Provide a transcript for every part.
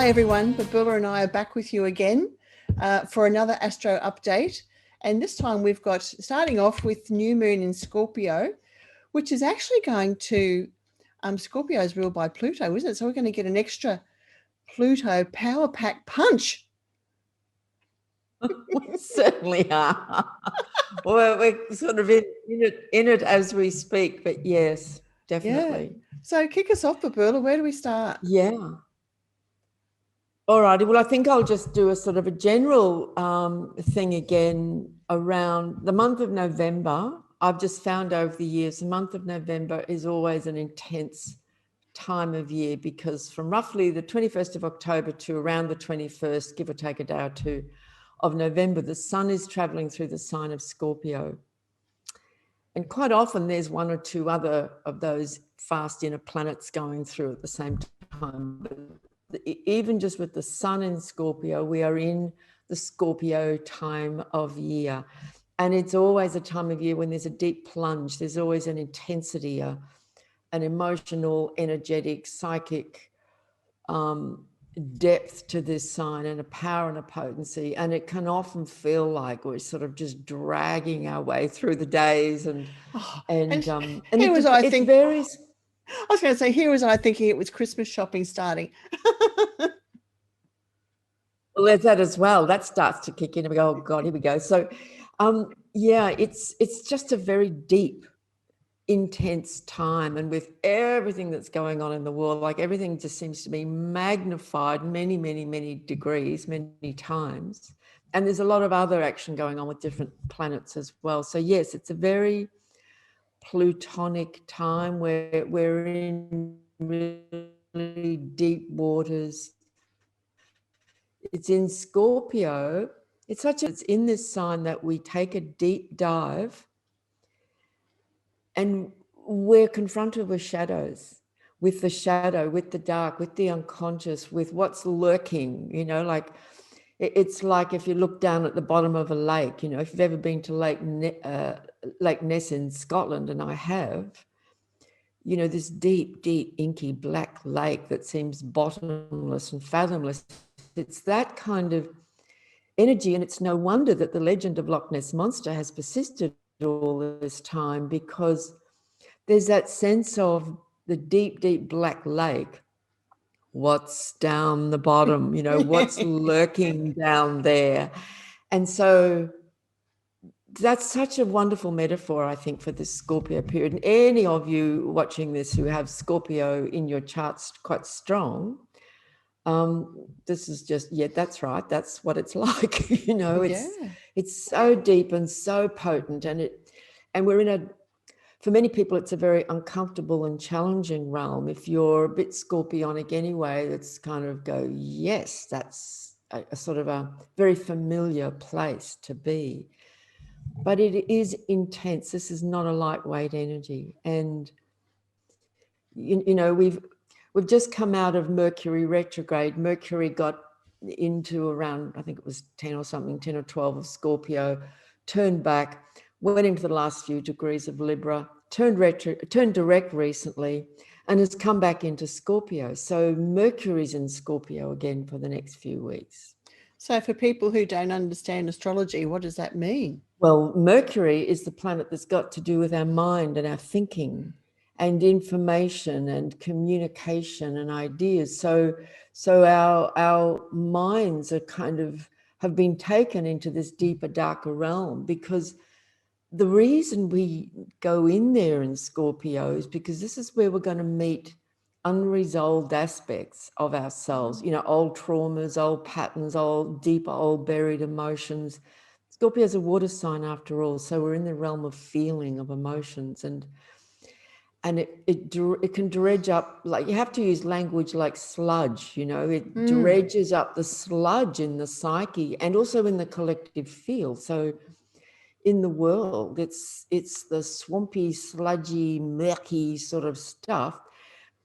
Hi everyone, Babula and I are back with you again for another Astro update. And this time we've got, starting off with new moon in Scorpio, which is actually going to, Scorpio is ruled by Pluto, isn't it? So we're going to get an extra Pluto power pack punch. We certainly are. Well, we're sort of in it as we speak, but yes, definitely. Yeah. So kick us off, Babula. Where do we start? Yeah. All righty. Well, I think I'll just do a sort of a general thing again around the month of November. I've just found over the years, the month of November is always an intense time of year because from roughly the 21st of October to around the 21st, give or take a day or two, of November, the sun is traveling through the sign of Scorpio. And quite often there's one or two other of those fast inner planets going through at the same time. But even just with the sun in Scorpio, we are in the Scorpio time of year. And it's always a time of year when there's a deep plunge. There's always an intensity, an emotional, energetic, psychic depth to this sign, and a power and a potency, and it can often feel like we're sort of just dragging our way through the days and here was I think varies. I was going to say, here was I thinking it was Christmas shopping starting. Well, there's that as well. That starts to kick in and we go, oh God, here we go. So yeah, it's just a very deep, intense time, and with everything that's going on in the world, like everything just seems to be magnified many degrees, many times, and there's a lot of other action going on with different planets as well. So yes, it's a very plutonic time where we're in really deep waters. It's in Scorpio. It's in this sign that we take a deep dive and we're confronted with shadows, with the shadow, with the dark, with the unconscious, with what's lurking, like it's like if you look down at the bottom of a lake, if you've ever been to Lake Ness in Scotland, and I have, this deep, inky black lake that seems bottomless and fathomless. It's that kind of energy, and it's no wonder that the legend of Loch Ness Monster has persisted all this time, because there's that sense of the deep black lake. What's down the bottom, what's lurking down there? And so that's such a wonderful metaphor, I think, for this Scorpio period. And any of you watching this who have Scorpio in your charts quite strong, this is just, yeah, that's right. That's what it's like. It's so deep and so potent, and we're in for many people, it's a very uncomfortable and challenging realm. If you're a bit scorpionic anyway, it's kind of go, yes, that's a sort of a very familiar place to be. But it is intense. This is not a lightweight energy. And, we've just come out of Mercury retrograde. Mercury got into around, I think it was 10 or 12 of Scorpio, turned back, went into the last few degrees of Libra, turned direct recently, and has come back into Scorpio. So Mercury's in Scorpio again for the next few weeks. So for people who don't understand astrology, what does that mean? Well, Mercury is the planet that's got to do with our mind and our thinking and information and communication and ideas. So our minds are have been taken into this deeper, darker realm, because the reason we go in there in Scorpio is because this is where we're going to meet unresolved aspects of ourselves, old traumas, old patterns, old buried emotions. Scorpio is a water sign after all, so we're in the realm of feeling, of emotions, and it can dredge up, like you have to use language like sludge, it dredges up the sludge in the psyche and also in the collective field. So in the world, it's the swampy, sludgy, murky sort of stuff,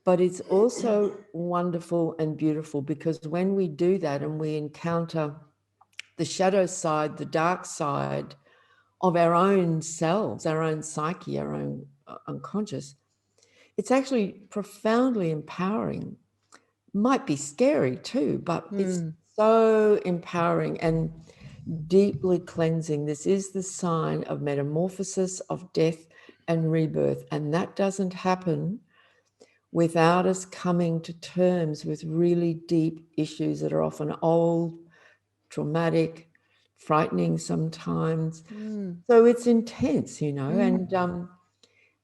but it's also wonderful and beautiful, because when we do that and we encounter the shadow side, the dark side of our own selves, our own psyche, our own unconscious, it's actually profoundly empowering, might be scary too, but it's Mm. so empowering and deeply cleansing. This is the sign of metamorphosis, of death and rebirth. And that doesn't happen without us coming to terms with really deep issues that are often old, traumatic, frightening sometimes. Mm. So it's intense, you know,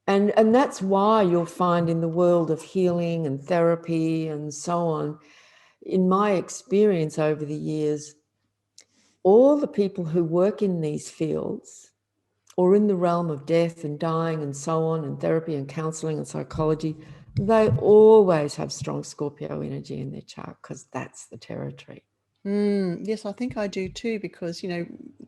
and that's why you'll find in the world of healing and therapy and so on, in my experience over the years, all the people who work in these fields or in the realm of death and dying and so on, and therapy and counseling and psychology, they always have strong Scorpio energy in their chart because that's the territory. Yes, I think I do too, because, you know,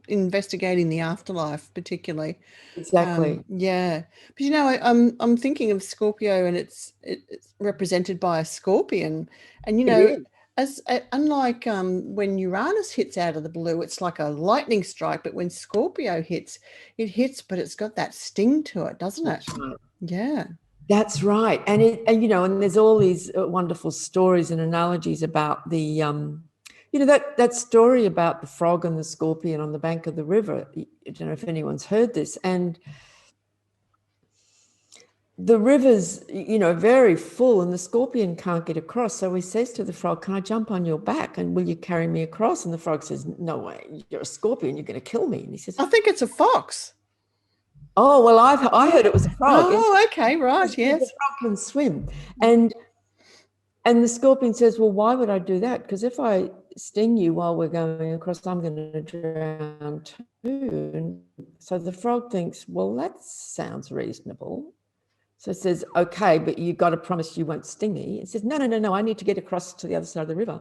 investigating the afterlife particularly. Exactly. Yeah, but you know, I'm thinking of Scorpio, and it's represented by a scorpion, and you It know, is. as unlike when Uranus hits out of the blue, it's like a lightning strike, but when Scorpio hits, it hits, but it's got that sting to it, doesn't it? That's right. Yeah. That's right. And you know, and there's all these wonderful stories and analogies about the, you know, that story about the frog and the scorpion on the bank of the river. I don't know if anyone's heard this. And the river's, you know, very full and the scorpion can't get across. So he says to the frog, "Can I jump on your back and will you carry me across?" And the frog says, "No way, you're a scorpion, you're going to kill me." And he says, I think it's a fox. "Oh, well, I heard it was a frog." Oh, okay, right, The yes. frog can swim. And the scorpion says, "Well, why would I do that? Because if I sting you while we're going across, I'm going to drown too." And so the frog thinks, "Well, that sounds reasonable." So it says, "Okay, but you got to promise you won't sting me." It says, "No, no, no, no, I need to get across to the other side of the river."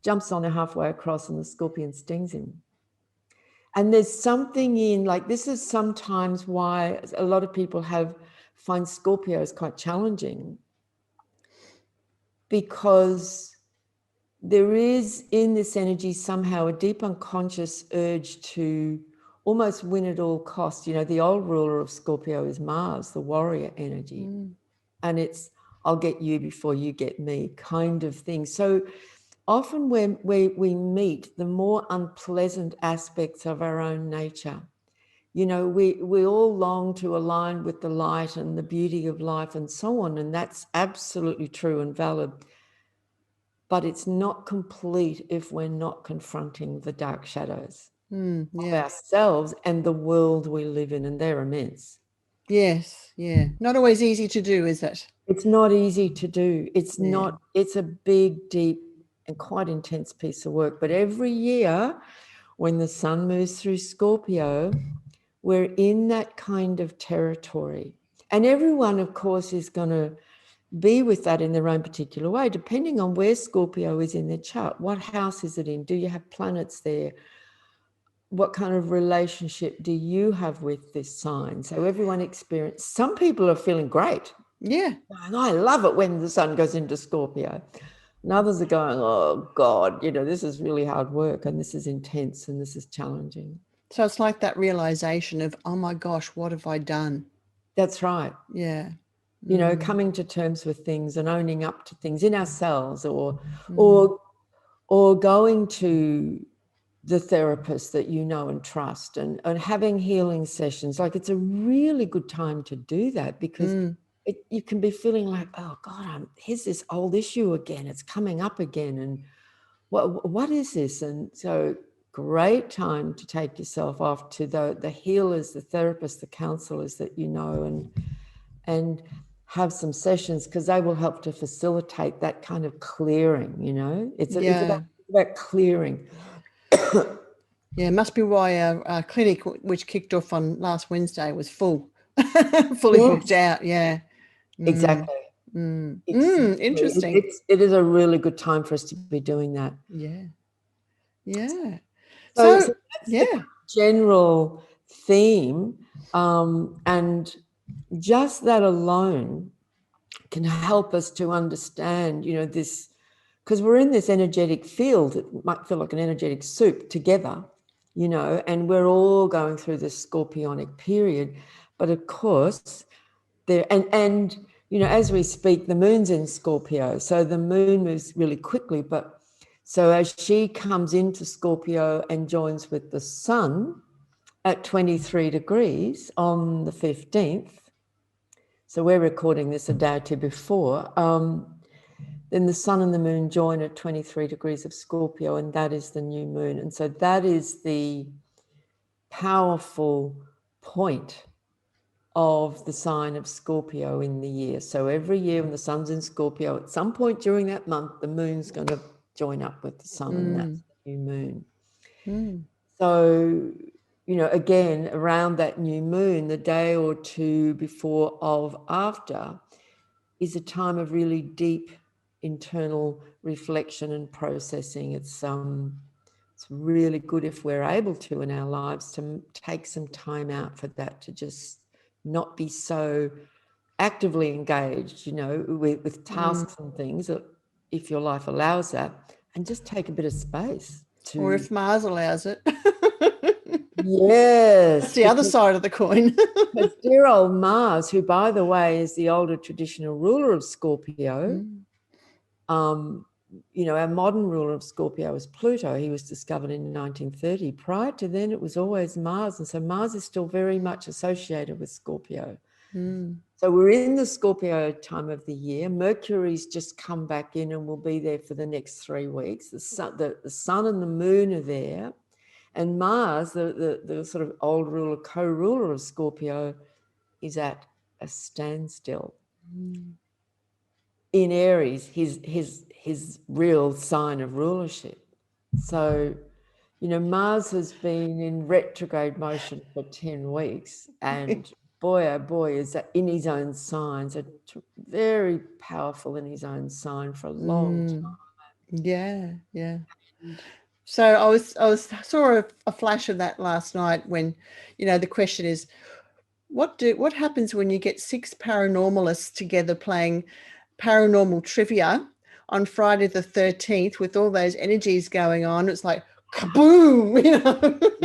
Jumps on her halfway across and the scorpion stings him. And there's something in, like, this is sometimes why a lot of people find Scorpios quite challenging, because there is in this energy somehow a deep unconscious urge to almost win at all costs. You know, the old ruler of Scorpio is Mars, the warrior energy. And it's, "I'll get you before you get me" kind of thing. So often when we meet the more unpleasant aspects of our own nature, you know, we all long to align with the light and the beauty of life and so on. And that's absolutely true and valid. But it's not complete if we're not confronting the dark shadows of Yeah. ourselves and the world we live in, and they're immense. Yes, yeah. Not always easy to do, is it? It's not easy to do. It's Yeah. not, it's a big, deep, and quite intense piece of work. But every year when the sun moves through Scorpio, we're in that kind of territory. And everyone, of course, is going to be with that in their own particular way, depending on where Scorpio is in their chart. What house is it in? Do you have planets there? What kind of relationship do you have with this sign? So everyone experiences, some people are feeling great. Yeah. And I love it when the sun goes into Scorpio. And others are going, "Oh God, you know, this is really hard work and this is intense and this is challenging." So it's like that realization of, oh my gosh, what have I done? That's right. Yeah. You know, coming to terms with things and owning up to things in ourselves, or going to the therapist that you know and trust, and having healing sessions. Like, it's a really good time to do that, because you can be feeling like, "Oh God, here's this old issue again. It's coming up again. And what is this?" And so great time to take yourself off to the healers, the therapists, the counselors that you know, and have some sessions, because they will help to facilitate that kind of clearing, you know. It's about clearing. Yeah, must be why our clinic, which kicked off on last Wednesday, was full, fully booked out. Yeah. Exactly. Interesting. It is a really good time for us to be doing that. Yeah. Yeah. So So, that's yeah. the general theme. And just that alone can help us to understand, you know, this, because we're in this energetic field. It might feel like an energetic soup together, you know, and we're all going through this scorpionic period. But of course, there, and as we speak, the moon's in Scorpio. So the moon moves really quickly. But so as she comes into Scorpio and joins with the sun at 23 degrees on the 15th, so we're recording this a day or two before, then the sun and the moon join at 23 degrees of Scorpio, and that is the new moon. And so that is the powerful point of the sign of Scorpio in the year. So every year when the sun's in Scorpio, at some point during that month, the moon's going to join up with the sun, and that's the new moon. So, again, around that new moon, the day or two before of after is a time of really deep internal reflection and processing. It's really good if we're able to in our lives to take some time out for that, to just not be so actively engaged, with tasks and things, if your life allows that, and just take a bit of space to. Or if Mars allows it. Yes. That's the other side of the coin. But dear old Mars, who, by the way, is the older traditional ruler of Scorpio, our modern ruler of Scorpio is Pluto. He was discovered in 1930. Prior to then, it was always Mars. And so Mars is still very much associated with Scorpio. So we're in the Scorpio time of the year. Mercury's just come back in and will be there for the next 3 weeks. The sun and the moon are there. And Mars, the sort of old ruler, co-ruler of Scorpio, is at a standstill. In Aries, his real sign of rulership. So, Mars has been in retrograde motion for 10 weeks, and boy, oh boy, is that in his own signs, very powerful in his own sign for a long time. Yeah. So I saw a flash of that last night when, the question is, what happens when you get 6 paranormalists together playing paranormal trivia on Friday the 13th with all those energies going on? It's like kaboom,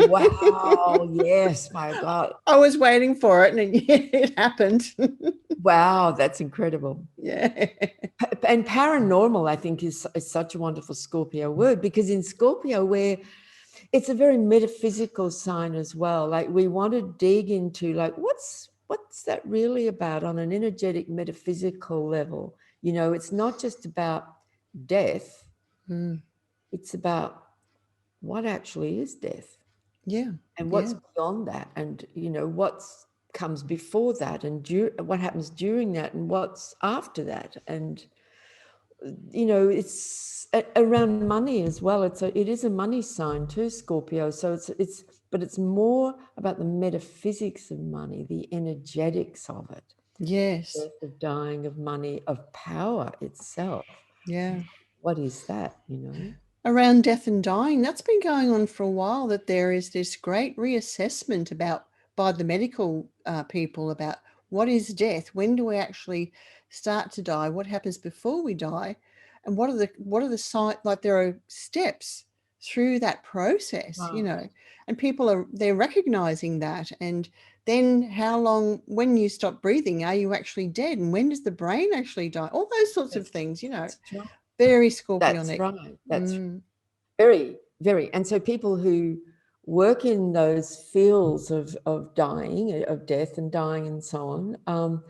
Wow, yes, my God. I was waiting for it, and it happened. Wow, that's incredible. Yeah. And paranormal, I think, is such a wonderful Scorpio word, because in Scorpio, it's a very metaphysical sign as well. Like, we want to dig into, like, what's that really about on an energetic, metaphysical level? It's not just about death. It's about what actually is death. Yeah. And what's beyond that, and, what comes before that, and what happens during that, and what's after that. And, it's around money as well. It is a money sign too, Scorpio. So but it's more about the metaphysics of money, the energetics of it. Yes. Death, of dying, of money, of power itself. Yeah. What is that, Around death and dying, that's been going on for a while, that there is this great reassessment by the medical people about what is death, when do we actually start to die, what happens before we die, and what are the signs, like there are steps through that process. Right. And people they're recognizing that. And then how long, when you stop breathing, are you actually dead, and when does the brain actually die, all those sorts of things. That's right. Very scorpionic. That's right. That's very, very. And so people who work in those fields of dying, of death and dying and so on,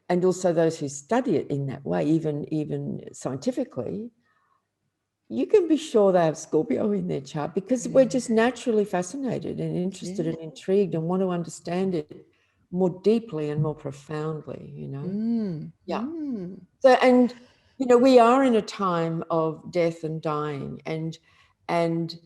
and also those who study it in that way, even scientifically, you can be sure they have Scorpio in their chart, because we're just naturally fascinated and interested and intrigued and want to understand it more deeply and more profoundly, So, and we are in a time of death and dying, and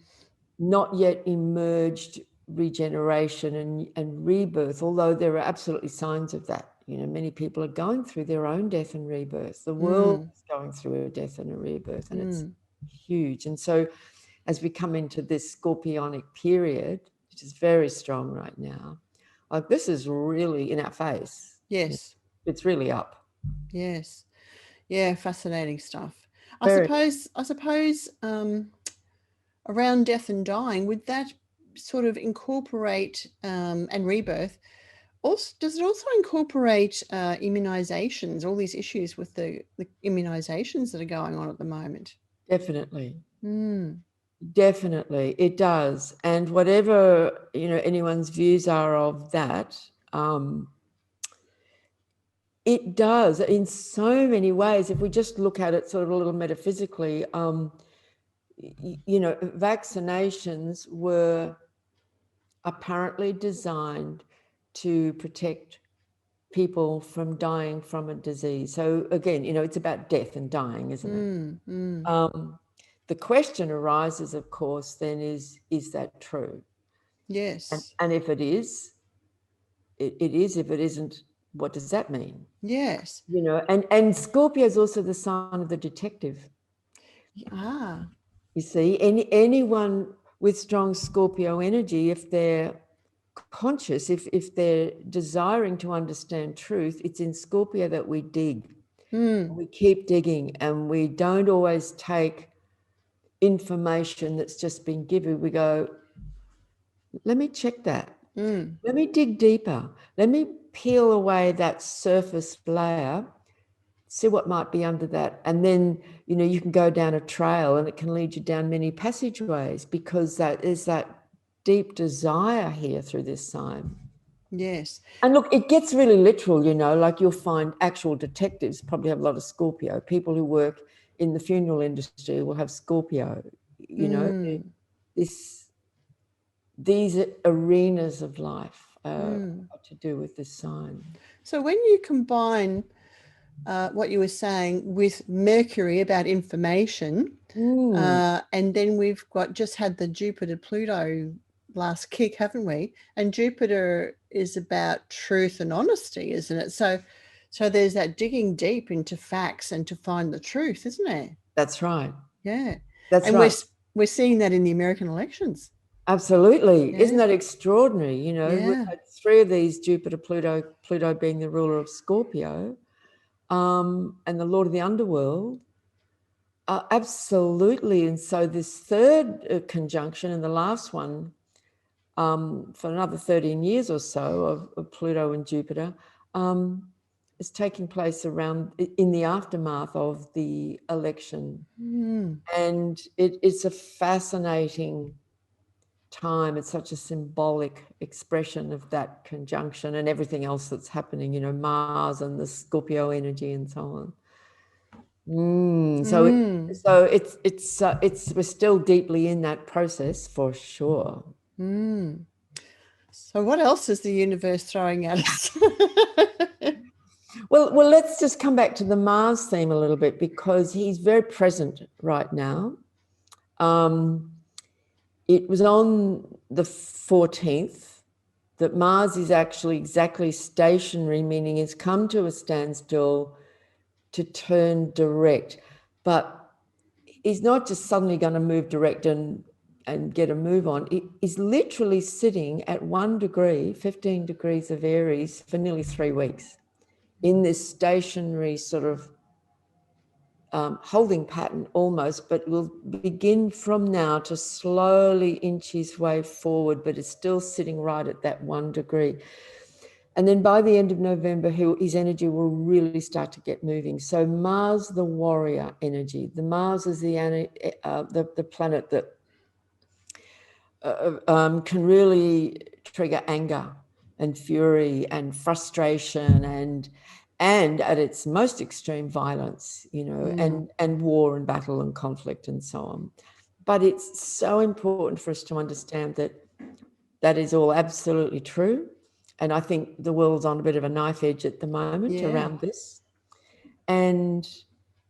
not yet emerged regeneration and rebirth, although there are absolutely signs of that. Many people are going through their own death and rebirth. The world is going through a death and a rebirth, and it's huge. And so as we come into this Scorpionic period, which is very strong right now, like, this is really in our face. Yes. It's really up. Yes. Yeah, fascinating stuff. I suppose around death and dying, would that sort of incorporate and rebirth, Also, does it also incorporate immunizations, all these issues with the immunizations that are going on at the moment? Definitely. Mm. Definitely, it does. And whatever, you know, anyone's views are of that, it does in so many ways. If we just look at it sort of a little metaphysically, you know, vaccinations were apparently designed to protect people from dying from a disease. So again, you know, it's about death and dying, isn't it? Mm. Mm. The question arises, of course, then is that true? Yes. And if it is, it is. If it isn't, what does that mean? Yes. You know, and Scorpio is also the sign of the detective. Ah. You see, anyone with strong Scorpio energy, if they're conscious, if they're desiring to understand truth, it's in Scorpio that we dig. Mm. We keep digging, and we don't always take information that's just been given. We go, let me check that. Mm. Let me dig deeper. Let me peel away that surface layer, see what might be under that. And then, you know, you can go down a trail and it can lead you down many passageways, because that is that deep desire here through this sign. Yes. And look, it gets really literal, you know, like you'll find actual detectives probably have a lot of Scorpio. People who work in the funeral industry will have Scorpio, you know, Mm. these arenas of life Mm. are to do with this sign. So when you combine what you were saying with Mercury about information, and then we've just had the Jupiter Pluto last kick, haven't we? And Jupiter is about truth and honesty, isn't it? So there's that digging deep into facts and to find the truth, isn't there? That's right. Yeah. That's And right. we're seeing that in the American elections. Absolutely. Yeah. Isn't that extraordinary? You know, we've Yeah. had 3 of these, Jupiter, Pluto being the ruler of Scorpio, and the Lord of the Underworld. Absolutely. And so this third conjunction and the last one, for another 13 years or so of Pluto and Jupiter, is taking place around in the aftermath of the election. Mm. And it's a fascinating time. It's such a symbolic expression of that conjunction and everything else that's happening, you know, Mars and the Scorpio energy and so on. So it's we're still deeply in that process for sure. Mm. So what else is the universe throwing at us? Well, let's just come back to the Mars theme a little bit, because he's very present right now. It was on the 14th that Mars is actually exactly stationary, meaning it's come to a standstill to turn direct. But he's not just suddenly going to move direct and get a move on. It is literally sitting at 1 degree, 15 degrees of Aries for nearly 3 weeks in this stationary sort of holding pattern almost, but will begin from now to slowly inch his way forward, but is still sitting right at that 1 degree. And then by the end of November, his energy will really start to get moving. So Mars, the warrior energy, the Mars is the planet that can really trigger anger and fury and frustration and at its most extreme violence, you know, and war and battle and conflict and so on. But it's so important for us to understand that that is all absolutely true. And I think the world's on a bit of a knife edge at the moment around this. And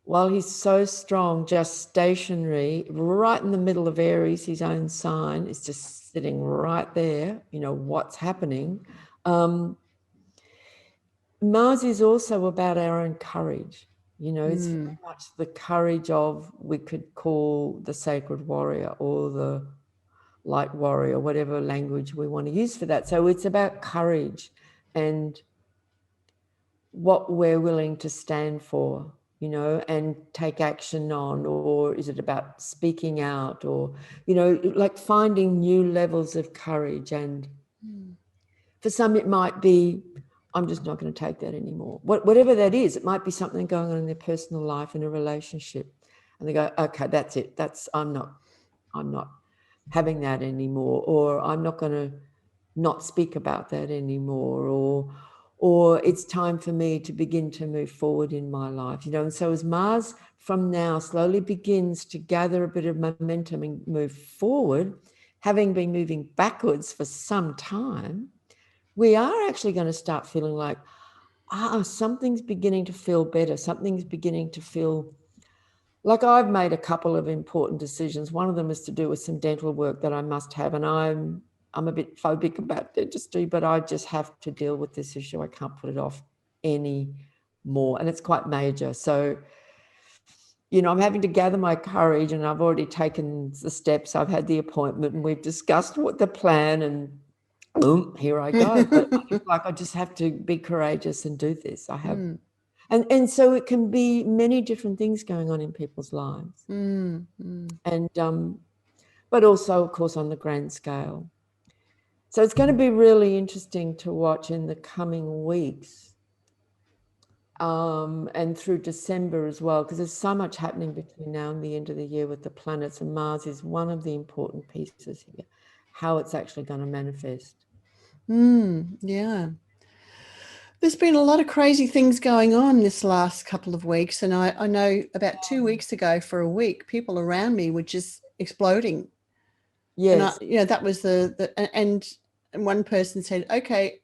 while he's so strong, just stationary, right in the middle of Aries, his own sign, is just sitting right there, you know, what's happening. Mars is also about our own courage. You know, it's very much the courage of, we could call the sacred warrior or the light warrior, whatever language we want to use for that. So it's about courage and what we're willing to stand for, you know, and take action on, or is it about speaking out, or, you know, like finding new levels of courage. And For some, it might be, I'm just not going to take that anymore. Whatever that is, it might be something going on in their personal life, in a relationship. And they go, okay, that's it. I'm not having that anymore, or I'm not going to not speak about that anymore, or it's time for me to begin to move forward in my life, you know. And so as Mars from now slowly begins to gather a bit of momentum and move forward, having been moving backwards for some time, we are actually going to start feeling like, something's beginning to feel better. Something's beginning to feel like I've made a couple of important decisions. One of them is to do with some dental work that I must have. And I'm a bit phobic about dentistry, but I just have to deal with this issue. I can't put it off anymore. And it's quite major. So, you know, I'm having to gather my courage, and I've already taken the steps. I've had the appointment and we've discussed what the plan, and boom, here I go. But it's like, I just have to be courageous and do this. I have, and so it can be many different things going on in people's lives. And, but also, of course, on the grand scale. So it's going to be really interesting to watch in the coming weeks, and through December as well, because there's so much happening between now and the end of the year with the planets, and Mars is one of the important pieces here, how it's actually going to manifest. Yeah. There's been a lot of crazy things going on this last couple of weeks. And I know about 2 weeks ago, for a week, people around me were just exploding. Yes. And that was and one person said, okay,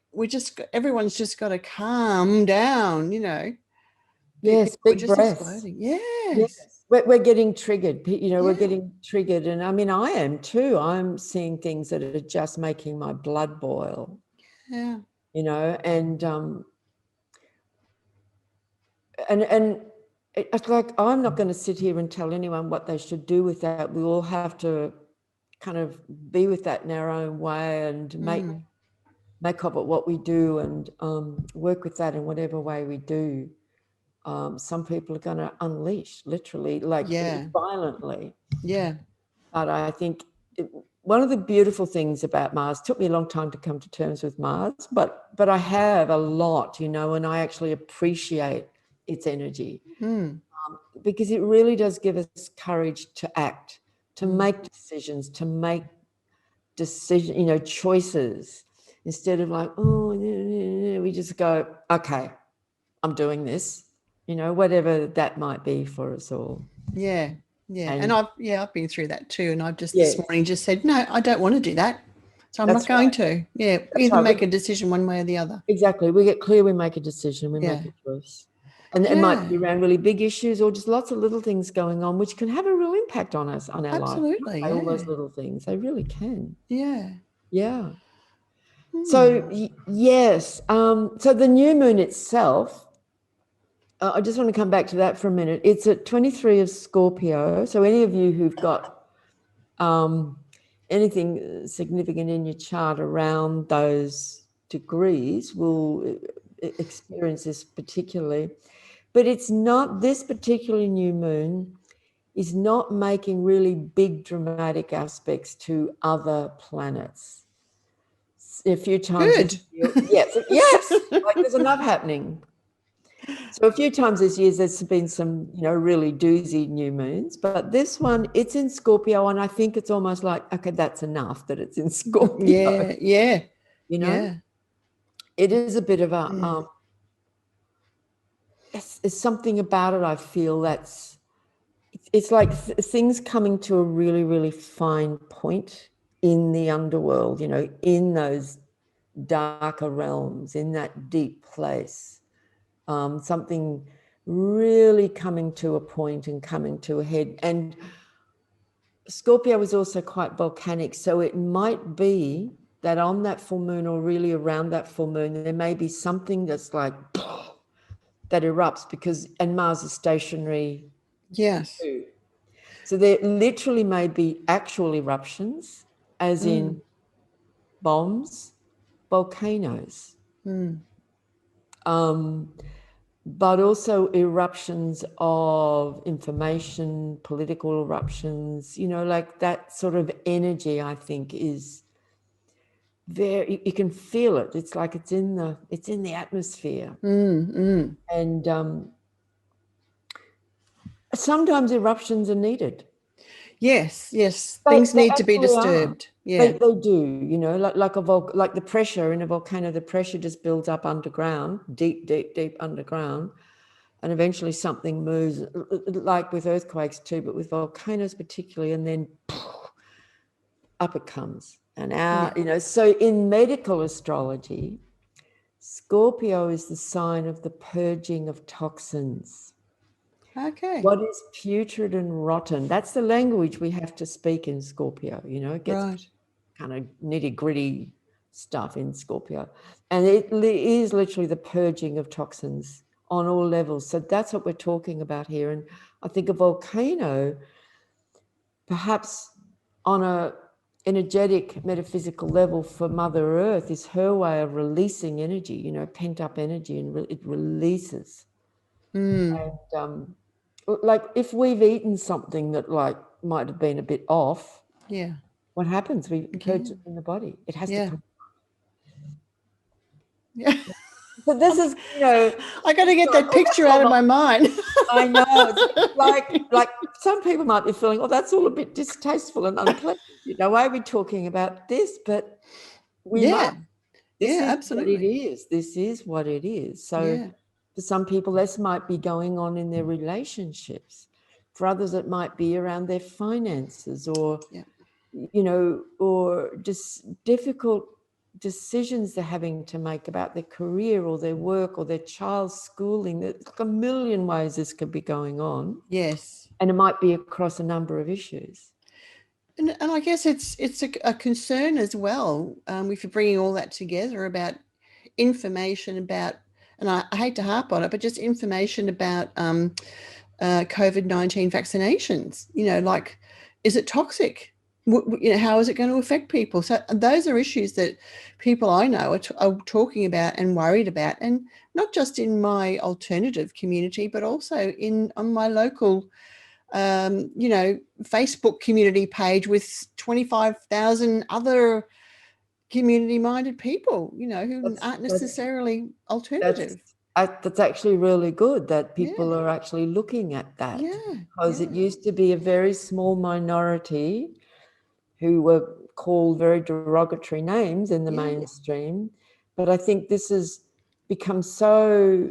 everyone's just got to calm down, you know. Yes, People big just breaths. exploding. Yes. We're getting triggered, you know, we're getting triggered. And I mean, I am too. I'm seeing things that are just making my blood boil. Yeah. You know, and it's like, I'm not going to sit here and tell anyone what they should do with that. We all have to kind of be with that in our own way, and make of it what we do, and work with that in whatever way we do. Some people are going to unleash, literally, like violently. Yeah. But I think one of the beautiful things about Mars, took me a long time to come to terms with Mars, but I have a lot, you know, and I actually appreciate its energy, because it really does give us courage to act, to make decisions, you know, choices, instead of like, we just go, okay, I'm doing this, you know, whatever that might be for us all. Yeah. Yeah. And I've been through that too. And I've just this morning just said, no, I don't want to do that. So I'm not going to. Yeah. Either make a decision one way or the other. Exactly. We get clear, we make a decision, we make a choice. And it might be around really big issues, or just lots of little things going on, which can have a real impact on us, on our life. Absolutely. All those little things, they really can. Yeah. Yeah. So, yes. So the new moon itself, I just want to come back to that for a minute. It's at 23 of Scorpio. So any of you who've got anything significant in your chart around those degrees will experience this particularly. But it's not, this particular new moon is not making really big dramatic aspects to other planets. A few times. Good. Yes. Like, there's enough happening. So a few times this year, there's been some, you know, really doozy new moons, but this one, it's in Scorpio, and I think it's almost like, okay, that's enough that it's in Scorpio. Yeah. You know, it is a bit of a, it's something about it, I feel, it's like things coming to a really, really fine point in the underworld, you know, in those darker realms, in that deep place. Something really coming to a point and coming to a head. And Scorpio is also quite volcanic, so it might be that on that full moon, or really around that full moon, there may be something that's like that erupts, because, and Mars is stationary. Yes. So there literally may be actual eruptions, as in bombs, volcanoes. But also eruptions of information, political eruptions, you know, like that sort of energy, I think, is very, you can feel it. It's like it's in the atmosphere. And sometimes eruptions are needed. Yes, things They need to be actually are. disturbed. Yeah. They do, you know, like the pressure in a volcano, the pressure just builds up underground, deep underground, and eventually something moves, like with earthquakes too, but with volcanoes particularly, and then up it comes. And you know, so in medical astrology, Scorpio is the sign of the purging of toxins. Okay. What is putrid and rotten? That's the language we have to speak in Scorpio, you know, it gets kind of nitty-gritty stuff in Scorpio. And it is literally the purging of toxins on all levels. So that's what we're talking about here. And I think a volcano, perhaps on a energetic metaphysical level for Mother Earth, is her way of releasing energy, you know, pent up energy, and it releases. And like if we've eaten something that like might have been a bit off, what happens? We purge it in the body. It has to come. Yeah. But this is, you know, I got to get that picture out of my mind. I know. It's like some people might be feeling, oh, that's all a bit distasteful and unpleasant. You know, why are we talking about this? But we must. This is absolutely. what it is. This is what it is. So for some people, this might be going on in their relationships. For others, it might be around their finances or, you know, or just difficult decisions they're having to make about their career or their work or their child's schooling. There's like a million ways this could be going on. Yes. And it might be across a number of issues. And I guess it's a concern as well, if you're bringing all that together about information about, and I hate to harp on it, but just information about COVID-19 vaccinations, you know, like, is it toxic? You know, how is it going to affect people? So those are issues that people I know are talking about and worried about, and not just in my alternative community, but also on my local you know, Facebook community page with 25,000 other community-minded people, you know, who aren't necessarily alternative. That's actually really good that people are actually looking at that, because it used to be a very small minority who were called very derogatory names in the mainstream. But I think this has become so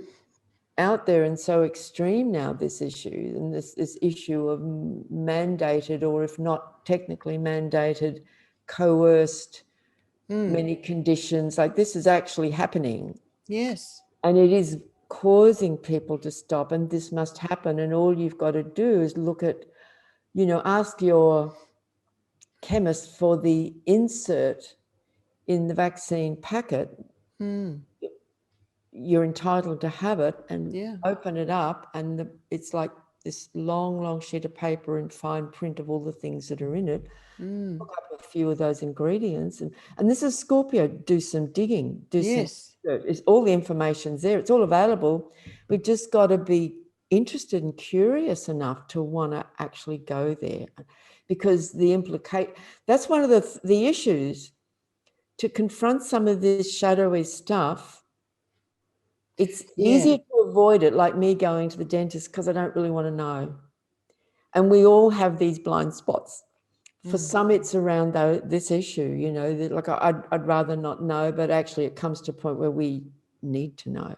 out there and so extreme now, this issue, and this issue of mandated, or if not technically mandated, coerced many conditions. Like this is actually happening. Yes. And it is causing people to stop, and this must happen. And all you've got to do is look at, you know, ask your chemist for the insert in the vaccine packet. You're entitled to have it, and open it up, and it's like this long sheet of paper in fine print of all the things that are in it. Look up a few of those ingredients, and this is Scorpio. Do some digging. It's all the information's there. It's all available. We've just got to be interested and curious enough to want to actually go there, because that's one of the issues, to confront some of this shadowy stuff. It's easier to avoid it, like me going to the dentist, because I don't really want to know. And we all have these blind spots. For some, it's around this issue, you know, like I'd rather not know, but actually it comes to a point where we need to know.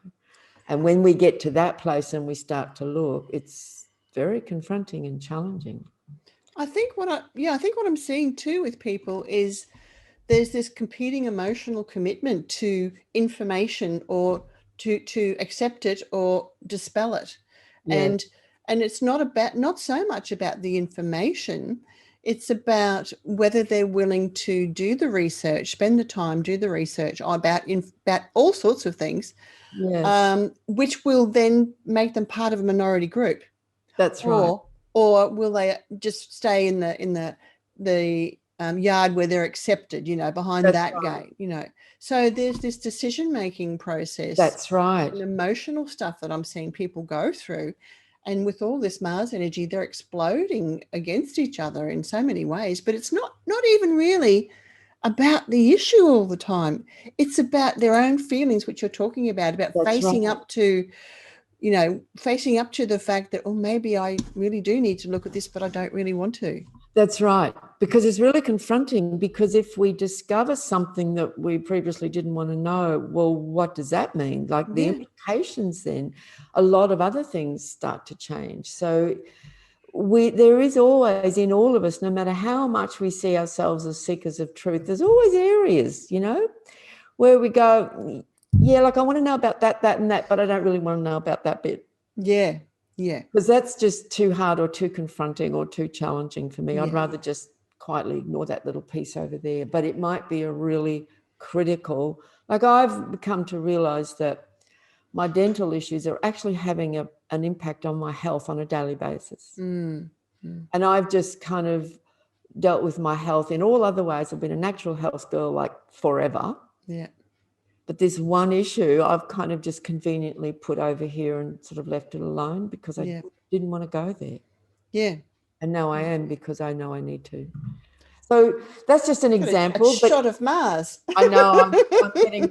And when we get to that place and we start to look, it's very confronting and challenging. I think what I'm seeing too with people is there's this competing emotional commitment to information, or to accept it or dispel it. And it's not so much about the information. It's about whether they're willing to do the research, spend the time, do the research about all sorts of things, which will then make them part of a minority group. That's right. Or will they just stay in the yard where they're accepted, you know, behind that gate, you know. So there's this decision-making process. That's right. And emotional stuff that I'm seeing people go through. And with all this Mars energy, they're exploding against each other in so many ways. But it's not even really about the issue all the time. It's about their own feelings, which you're talking about That's facing right. up to, you know, facing up to the fact that, oh, maybe I really do need to look at this, but I don't really want to. That's right, because it's really confronting, because if we discover something that we previously didn't want to know, well, what does that mean? Like the implications, then a lot of other things start to change. So there is always in all of us, no matter how much we see ourselves as seekers of truth, there's always areas, you know, where we go, yeah, like I want to know about that, that, and that, but I don't really want to know about that bit. Yeah. Yeah. Because that's just too hard or too confronting or too challenging for me. I'd rather just quietly ignore that little piece over there. But it might be a really critical, like I've come to realize that my dental issues are actually having an impact on my health on a daily basis. Mm. And I've just kind of dealt with my health in all other ways. I've been a natural health girl like forever. Yeah. But this one issue I've kind of just conveniently put over here and sort of left it alone because I didn't want to go there. Yeah. And now I am, because I know I need to. So that's just an example. A shot of Mars. I know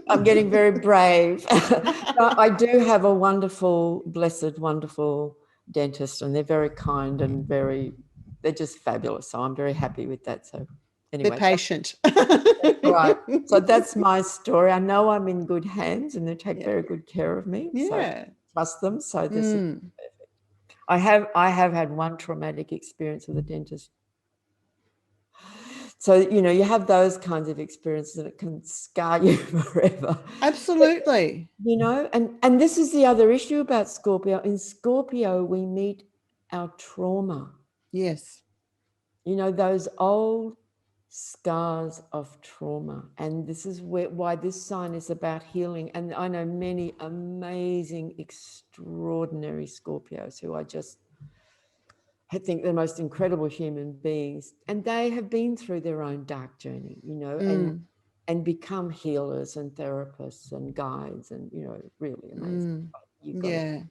I'm getting very brave. I do have a wonderful, blessed, wonderful dentist, and they're very kind and they're just fabulous. So I'm very happy with that. So anyway, they're patient. Right. So that's my story. I know I'm in good hands and they take very good care of me. Yeah. So trust them. So this is perfect. I have had one traumatic experience with a dentist. So, you know, you have those kinds of experiences and it can scar you forever. Absolutely. But, you know, and this is the other issue about Scorpio. In Scorpio, we meet our trauma. Yes. You know, those old scars of trauma. And this is why this sign is about healing. And I know many amazing, extraordinary Scorpios who I think they're the most incredible human beings. And they have been through their own dark journey, you know, and become healers and therapists and guides, and, you know, really amazing. Yeah.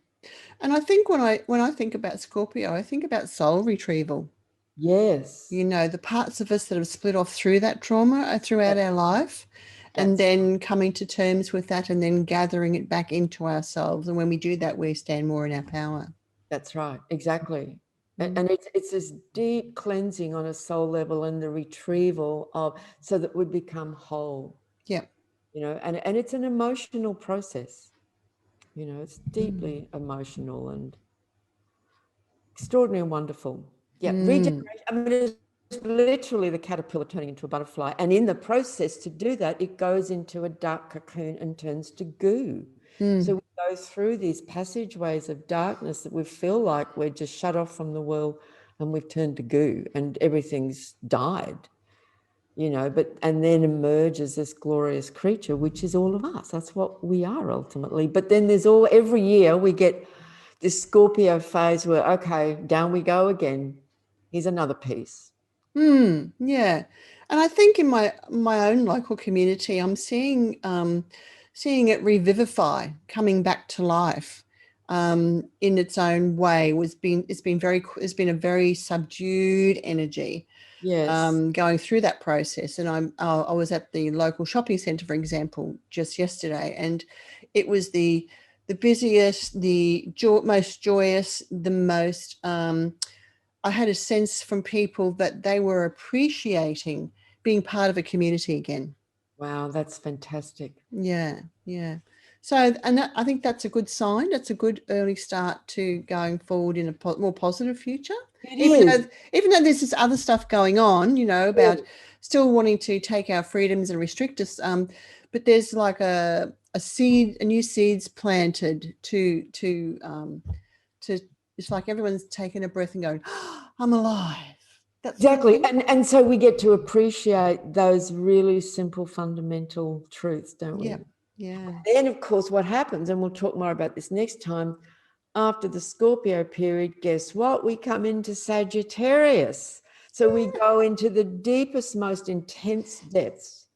And I think when I think about Scorpio, I think about soul retrieval. Yes. You know, the parts of us that have split off through that trauma throughout our life, and then coming to terms with that and then gathering it back into ourselves. And when we do that, we stand more in our power. That's right. Exactly. And it's this deep cleansing on a soul level and the retrieval of, so that we become whole. Yeah. You know, and it's an emotional process. You know, it's deeply emotional and extraordinary and wonderful. Yeah. Regeneration. I mean, it's literally the caterpillar turning into a butterfly. And in the process to do that, it goes into a dark cocoon and turns to goo. So we go through these passageways of darkness that we feel like we're just shut off from the world and we've turned to goo and everything's died, you know, and then emerges this glorious creature, which is all of us. That's what we are ultimately. But then every year we get this Scorpio phase where, okay, down we go again. Here's another piece. Yeah. And I think in my own local community, I'm seeing it revivify, coming back to life in its own way. It's been a very subdued energy. Yes. Going through that process. And I was at the local shopping centre, for example, just yesterday, and it was the busiest, the most joyous, the most I had a sense from people that they were appreciating being part of a community again. Wow, that's fantastic. Yeah, yeah. So, and I think that's a good sign. That's a good early start to going forward in a more positive future. Even though there's this other stuff going on, you know, about still wanting to take our freedoms and restrict us, but there's like a new seeds planted to it's like everyone's taking a breath and going, oh, I'm alive. That's exactly. And so we get to appreciate those really simple, fundamental truths, don't we? Yeah. Then, of course, what happens, and we'll talk more about this next time, after the Scorpio period, guess what? We come into Sagittarius. So we go into the deepest, most intense depths.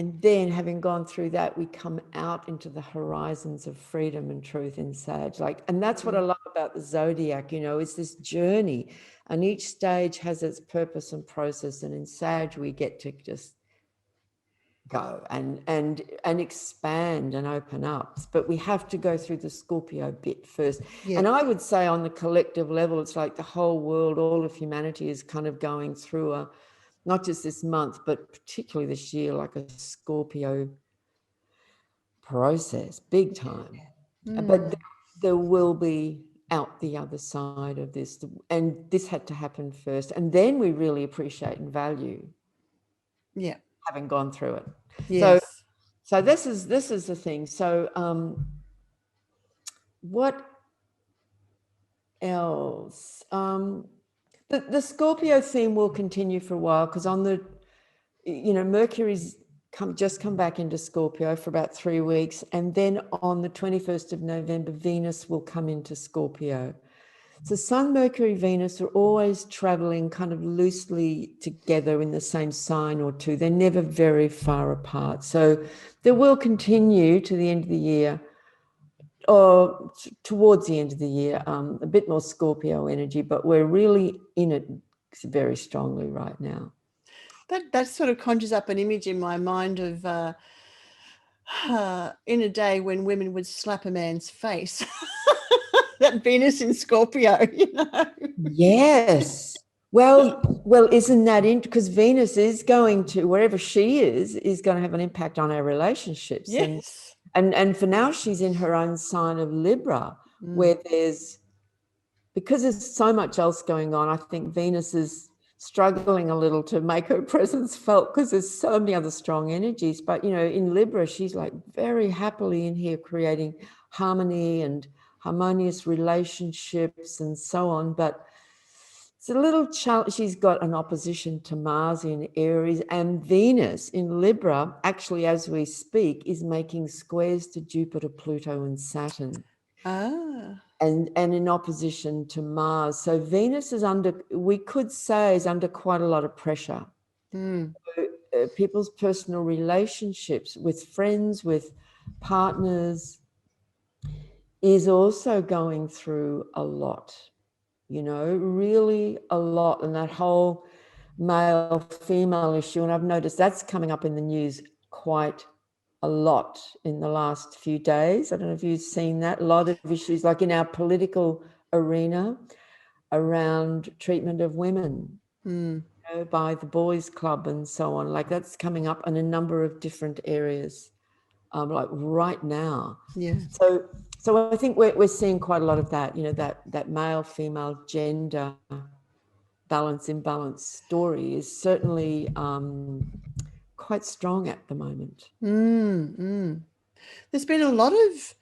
And then having gone through that, we come out into the horizons of freedom and truth in Sag. Like, and that's what I love about the zodiac, you know, it's this journey, and each stage has its purpose and process. And in Sag, we get to just go and expand and open up. But we have to go through the Scorpio bit first. Yeah. And I would say on the collective level, it's like the whole world, all of humanity is kind of going through a, not just this month, but particularly this year, like a Scorpio process, big time. But there will be out the other side of this. And this had to happen first. And then we really appreciate and value having gone through it. Yes. So this is the thing. So what else? The Scorpio theme will continue for a while, because on the, you know, Mercury's just come back into Scorpio for about 3 weeks, and then on the 21st of November, Venus will come into Scorpio. So Sun, Mercury, Venus are always traveling kind of loosely together in the same sign or two. They're never very far apart. So there will continue to the end of the year, or towards the end of the year, a bit more Scorpio energy, but we're really in it very strongly right now. That sort of conjures up an image in my mind of in a day when women would slap a man's face. That Venus in Scorpio, you know. Yes. Well, isn't that because Venus is going to, wherever she is going to have an impact on our relationships. Yes. And for now, she's in her own sign of Libra, where because there's so much else going on, I think Venus is struggling a little to make her presence felt, because there's so many other strong energies. But, you know, in Libra, she's like very happily in here creating harmony and harmonious relationships and so on. But it's a little challenge. She's got an opposition to Mars in Aries, and Venus in Libra, actually, as we speak, is making squares to Jupiter, Pluto, and Saturn. And in opposition to Mars. So Venus is we could say, is under quite a lot of pressure. So, people's personal relationships with friends, with partners, is also going through a lot, you know, really a lot. And that whole male-female issue, and I've noticed that's coming up in the news quite a lot in the last few days. I don't know if you've seen that. A lot of issues, like in our political arena, around treatment of women, you know, by the boys' club and so on. Like that's coming up in a number of different areas, like right now. Yeah. So I think we're seeing quite a lot of that. You know, that male-female gender imbalance story is certainly quite strong at the moment. There's been a lot of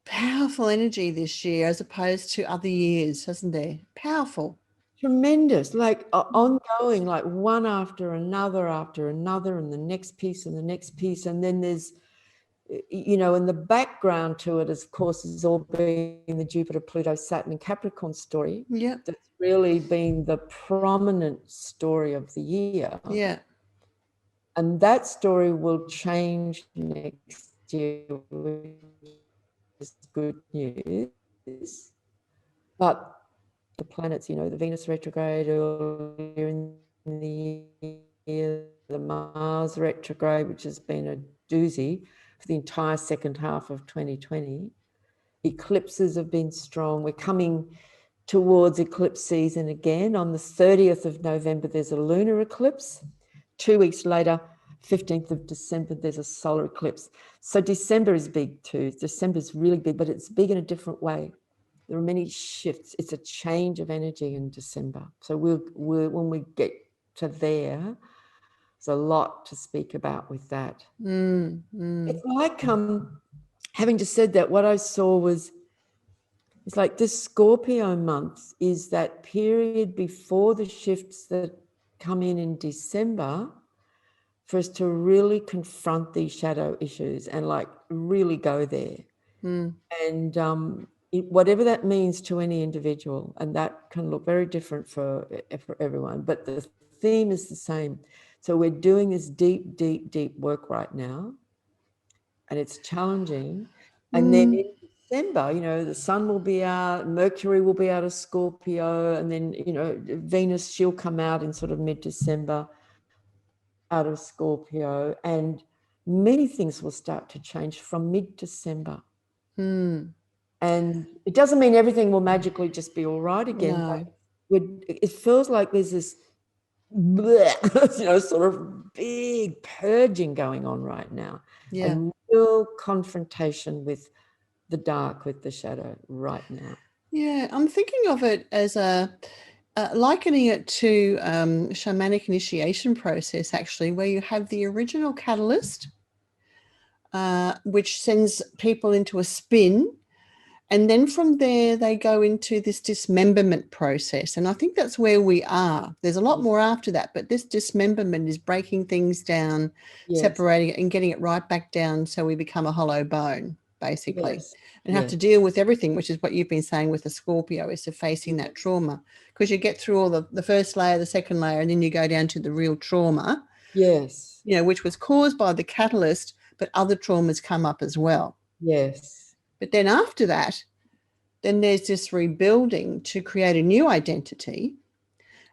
powerful energy this year as opposed to other years, hasn't there? Powerful. Tremendous, like ongoing, like one after another, and the next piece and the next piece. And then there's, you know, and the background to it, of course, has all been the Jupiter, Pluto, Saturn, and Capricorn story. Yeah. That's really been the prominent story of the year. Yeah. And that story will change next year, which is good news. But the planets, you know, the Venus retrograde earlier in the year, the Mars retrograde, which has been a doozy for the entire second half of 2020. Eclipses have been strong. We're coming towards eclipse season again. On the 30th of November, there's a lunar eclipse. 2 weeks later, 15th of December, there's a solar eclipse. So December is big too. December is really big, but it's big in a different way. There are many shifts. It's a change of energy in December. So we'll when we get to there, there's a lot to speak about with that. It's like, having just said that, what I saw was, it's like this Scorpio month is that period before the shifts that come in December, for us to really confront these shadow issues and like really go there. And whatever that means to any individual, and that can look very different for everyone, but the theme is the same. So we're doing this deep, deep, deep work right now, and it's challenging. And then in December, you know, the sun will be out, Mercury will be out of Scorpio, and then, you know, Venus, she'll come out in sort of mid-December out of Scorpio, and many things will start to change from mid-December. And it doesn't mean everything will magically just be all right again, No. but it feels like there's this, bleh, you know, sort of big purging going on right now. Yeah. A real confrontation with the dark, with the shadow right now. Yeah, I'm thinking of it as likening it to shamanic initiation process, actually, where you have the original catalyst, which sends people into a spin. And then from there, they go into this dismemberment process. And I think that's where we are. There's a lot more after that, but this dismemberment is breaking things down, separating it and getting it right back down so we become a hollow bone, basically. And have to deal with everything, which is what you've been saying with the Scorpio, is to facing that trauma. Because you get through all the first layer, the second layer, and then you go down to the real trauma. Yes. You know, which was caused by the catalyst, but other traumas come up as well. Yes. But then after that, then there's this rebuilding to create a new identity.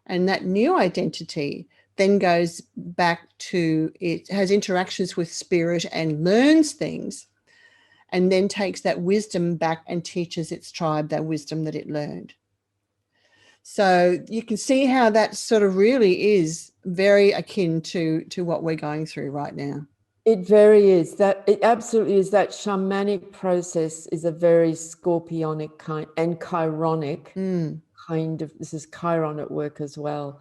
And that new identity then goes back to, it has interactions with spirit and learns things, and then takes that wisdom back and teaches its tribe that wisdom that it learned. So you can see how that sort of really is very akin to what we're going through right now. It very is. That it absolutely is. That shamanic process is a very scorpionic kind and chironic kind of, this is Chiron at work as well,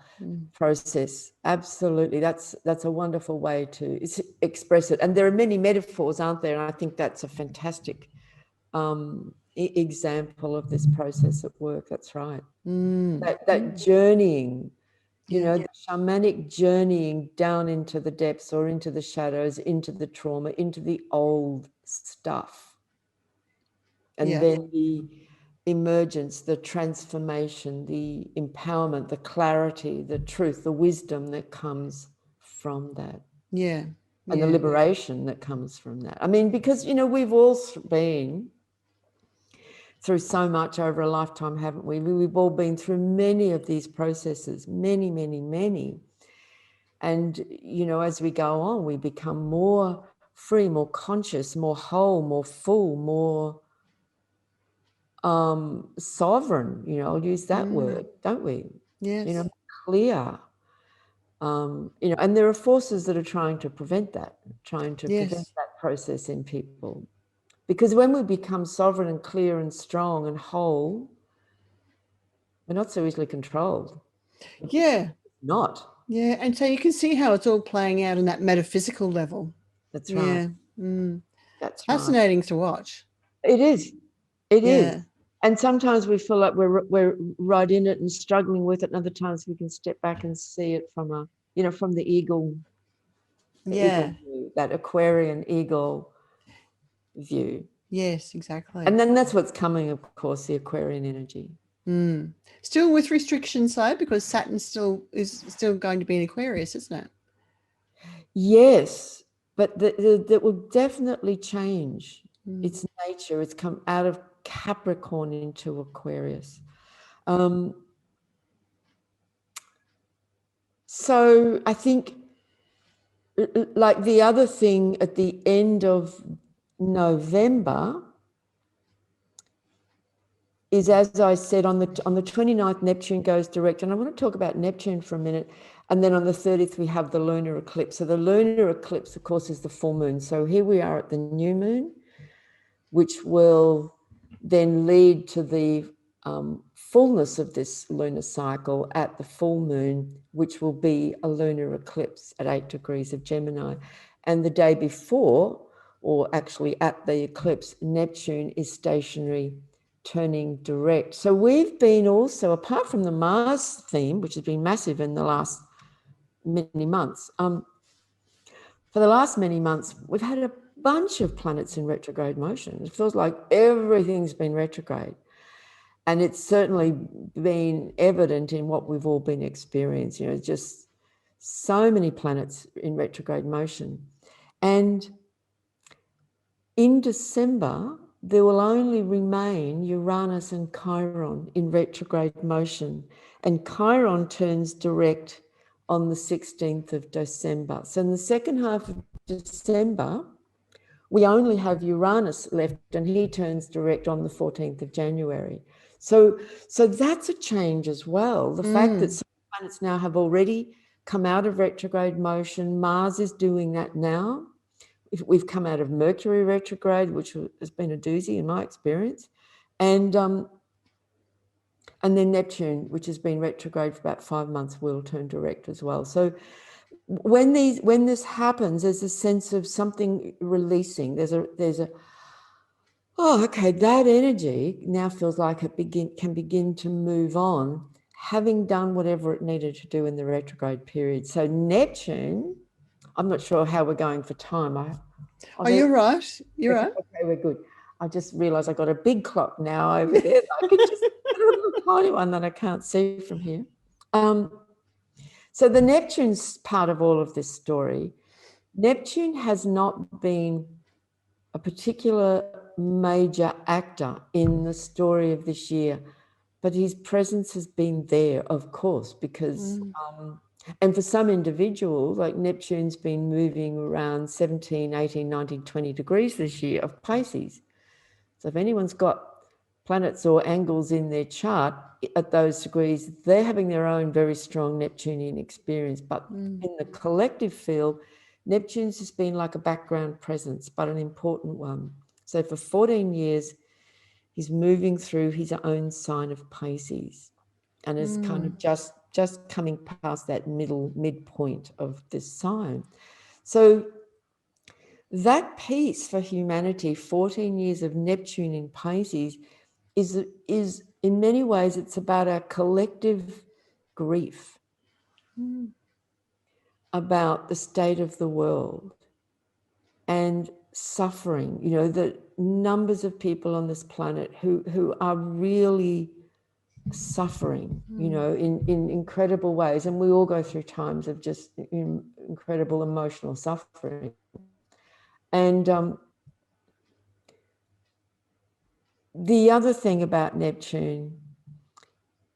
process. Absolutely. That's a wonderful way to express it. And there are many metaphors, aren't there? And I think that's a fantastic example of this process at work. That's right. That journeying, you know, the shamanic journeying down into the depths or into the shadows, into the trauma, into the old stuff. And then the emergence, the transformation, the empowerment, the clarity, the truth, the wisdom that comes from that. And the liberation that comes from that. I mean, because, you know, we've all been through so much over a lifetime, haven't we? We've all been through many of these processes, many, many, many. And, you know, as we go on, we become more free, more conscious, more whole, more full, more sovereign, you know, I'll use that word, don't we? Yes. You know, clear. You know, and there are forces that are trying to prevent that, prevent that process in people. Because when we become sovereign and clear and strong and whole, we're not so easily controlled. Not. Yeah, and so you can see how it's all playing out in that metaphysical level. That's right. That's fascinating to watch. It is. It is. And sometimes we feel like we're right in it and struggling with it, and other times we can step back and see it from a, you know, from the eagle. Eagle view, that Aquarian eagle view. Yes, exactly. And then that's what's coming, of course, the Aquarian energy. Still with restrictions, though, because Saturn is still going to be in Aquarius, isn't it? Yes, but that will definitely change its nature. It's come out of Capricorn into Aquarius. So I think, like the other thing at the end of November is, as I said, on the 29th, Neptune goes direct. And I want to talk about Neptune for a minute. And then on the 30th, we have the lunar eclipse. So the lunar eclipse, of course, is the full moon. So here we are at the new moon, which will then lead to the fullness of this lunar cycle at the full moon, which will be a lunar eclipse at 8 degrees of Gemini. And the day before, or actually at the eclipse, Neptune is stationary, turning direct. So we've been also, apart from the Mars theme, which has been massive in the last many months, for the last many months, we've had a bunch of planets in retrograde motion. It feels like everything's been retrograde. And it's certainly been evident in what we've all been experiencing, you know, just So many planets in retrograde motion. And in December, there will only remain Uranus and Chiron in retrograde motion. And Chiron turns direct on the 16th of December. So in the second half of December, we only have Uranus left, and he turns direct on the 14th of January. So that's a change as well. The fact that some planets now have already come out of retrograde motion. Mars is doing that now. We've come out of Mercury retrograde, which has been a doozy in my experience. And then Neptune, which has been retrograde for about 5 months, will turn direct as well. So when this happens, there's a sense of something releasing. There's a oh, okay, that energy now feels like it can begin to move on, having done whatever it needed to do in the retrograde period. So Neptune, I'm not sure how we're going for time. Oh, you're right. You're right. Okay, we're good. I just realised I got a big clock now over there. I could just get a little tiny one that I can't see from here. So the Neptune's part of all of this story. Neptune has not been a particular major actor in the story of this year, but his presence has been there, of course, because and for some individuals, like Neptune's been moving around 17, 18, 19, 20 degrees this year of Pisces. So if anyone's got planets or angles in their chart at those degrees, they're having their own very strong Neptunian experience. But in the collective field, Neptune's just been like a background presence, but an important one. So for 14 years, he's moving through his own sign of Pisces and is kind of just coming past that midpoint of this sign. So that piece for humanity, 14 years of Neptune in Pisces, is in many ways, it's about our collective grief about the state of the world and suffering. You know, the numbers of people on this planet who are really suffering, you know, in incredible ways. And we all go through times of just incredible emotional suffering. And the other thing about Neptune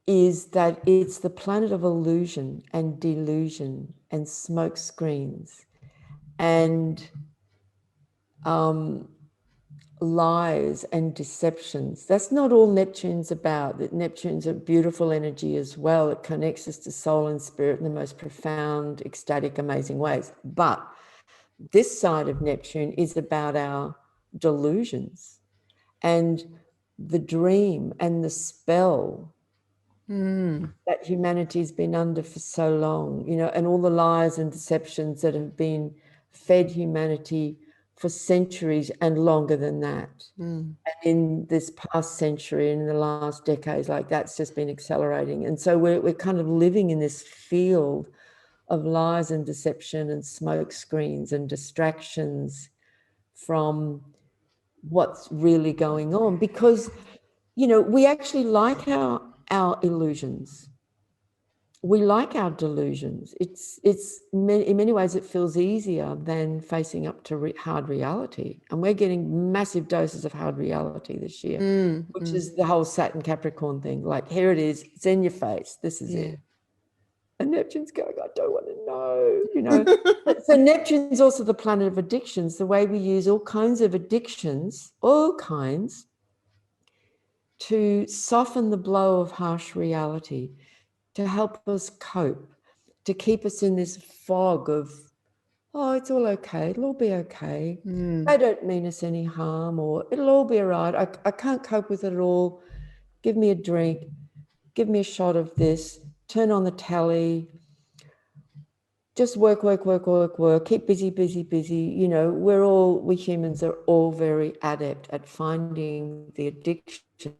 is that it's the planet of illusion and delusion and smoke screens and lies and deceptions. That's not all Neptune's about. That Neptune's a beautiful energy as well. It connects us to soul and spirit in the most profound, ecstatic, amazing ways. But this side of Neptune is about our delusions and the dream and the spell that humanity's been under for so long, you know, and all the lies and deceptions that have been fed humanity for centuries and longer than that. And in this past century and in the last decades, like that's just been accelerating. And so we're kind of living in this field of lies and deception and smoke screens and distractions from what's really going on, because, you know, we actually like our illusions. We like our delusions. It's in many ways, it feels easier than facing up to hard reality. And we're getting massive doses of hard reality this year, which is the whole Saturn Capricorn thing. Like, here it is, it's in your face, this is it. And Neptune's going, I don't want to know, you know. So Neptune's also the planet of addictions, the way we use all kinds of addictions, all kinds, to soften the blow of harsh reality, to help us cope, to keep us in this fog of, oh, it's all okay, it'll all be okay. They don't mean us any harm, or it'll all be all right. I can't cope with it at all. Give me a drink, give me a shot of this, turn on the telly, just work, keep busy. You know, we humans are all very adept at finding the addictions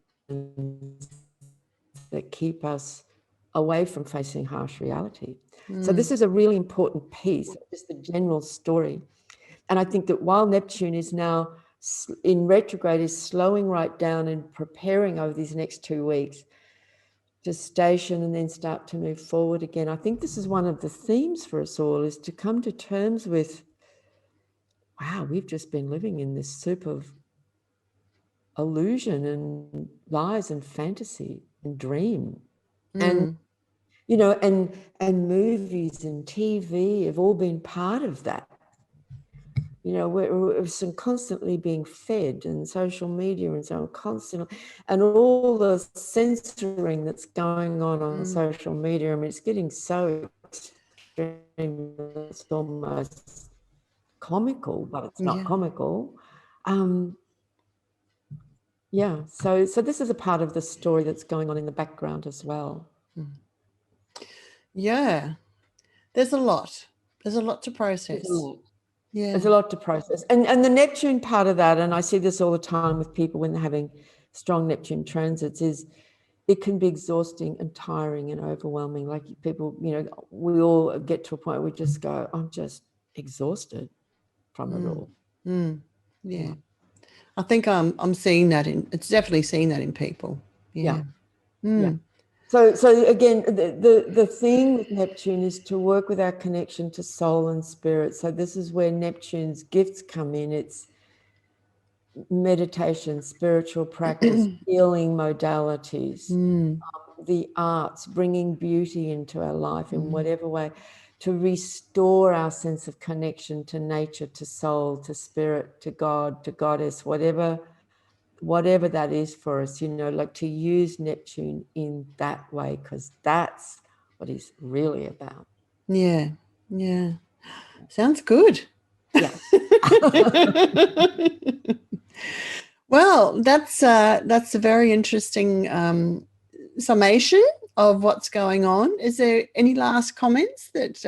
that keep us away from facing harsh reality. So this is a really important piece of just the general story. And I think that while Neptune is now in retrograde, is slowing right down and preparing over these next 2 weeks gestation and then start to move forward again. I think this is one of the themes for us all, is to come to terms with, wow, we've just been living in this soup of illusion and lies and fantasy and dream. And, you know, and movies and TV have all been part of that. You know, we're constantly being fed, and social media and so on, constantly, and all the censoring that's going on social media. I mean, it's getting so extreme, it's almost comical, but it's not comical. Yeah, so this is a part of the story that's going on in the background as well. Yeah, there's a lot. There's a lot to process. There's a lot. Yeah. There's a lot to process. And the Neptune part of that, and I see this all the time with people when they're having strong Neptune transits, is it can be exhausting and tiring and overwhelming. Like people, you know, we all get to a point where we just go, I'm just exhausted from it all. Yeah. I think I'm seeing that it's definitely seeing that in people. Yeah. So again, the theme with Neptune is to work with our connection to soul and spirit. So this is where Neptune's gifts come in. It's meditation, spiritual practice, healing modalities, the arts, bringing beauty into our life in whatever way, to restore our sense of connection to nature, to soul, to spirit, to God, to goddess, whatever that is for us, you know, like to use Neptune in that way, because that's what he's really about. Yeah. Sounds good. Yeah. Well, that's a very interesting summation of what's going on. Is there any last comments that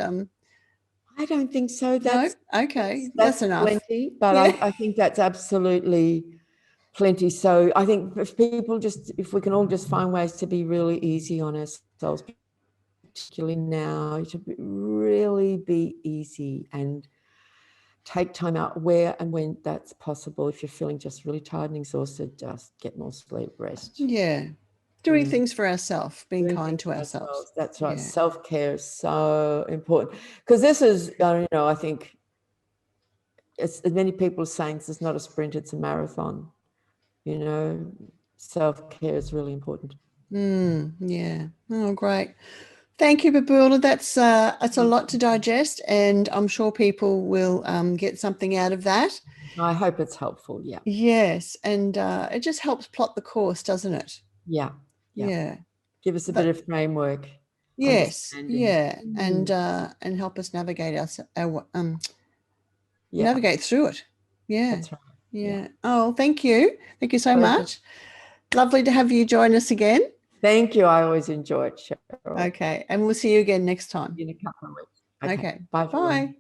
I don't think so. That's okay. That's enough. Plenty, but I think that's absolutely plenty. So I think if we can all just find ways to be really easy on ourselves, particularly now, to really be easy and take time out where and when that's possible. If you're feeling just really tired and exhausted, just get more sleep, rest. Yeah. Doing things for ourselves, being kind to ourselves. That's right. Yeah. Self-care is so important, because this is, you know, I think as many people are saying, this is not a sprint, it's a marathon. You know, self-care is really important. Yeah. Oh, great. Thank you, Babula. That's a lot to digest, and I'm sure people will get something out of that. I hope it's helpful. Yeah. Yes, and it just helps plot the course, doesn't it? Yeah. Give us a bit of framework. Yes. Yeah, and help us navigate navigate through it. Yeah. That's right. Yeah. Oh, thank you. Thank you so much. Lovely to have you join us again. Thank you. I always enjoy it, Cheryl. Okay. And we'll see you again next time. In a couple of weeks. Okay. Bye. Bye.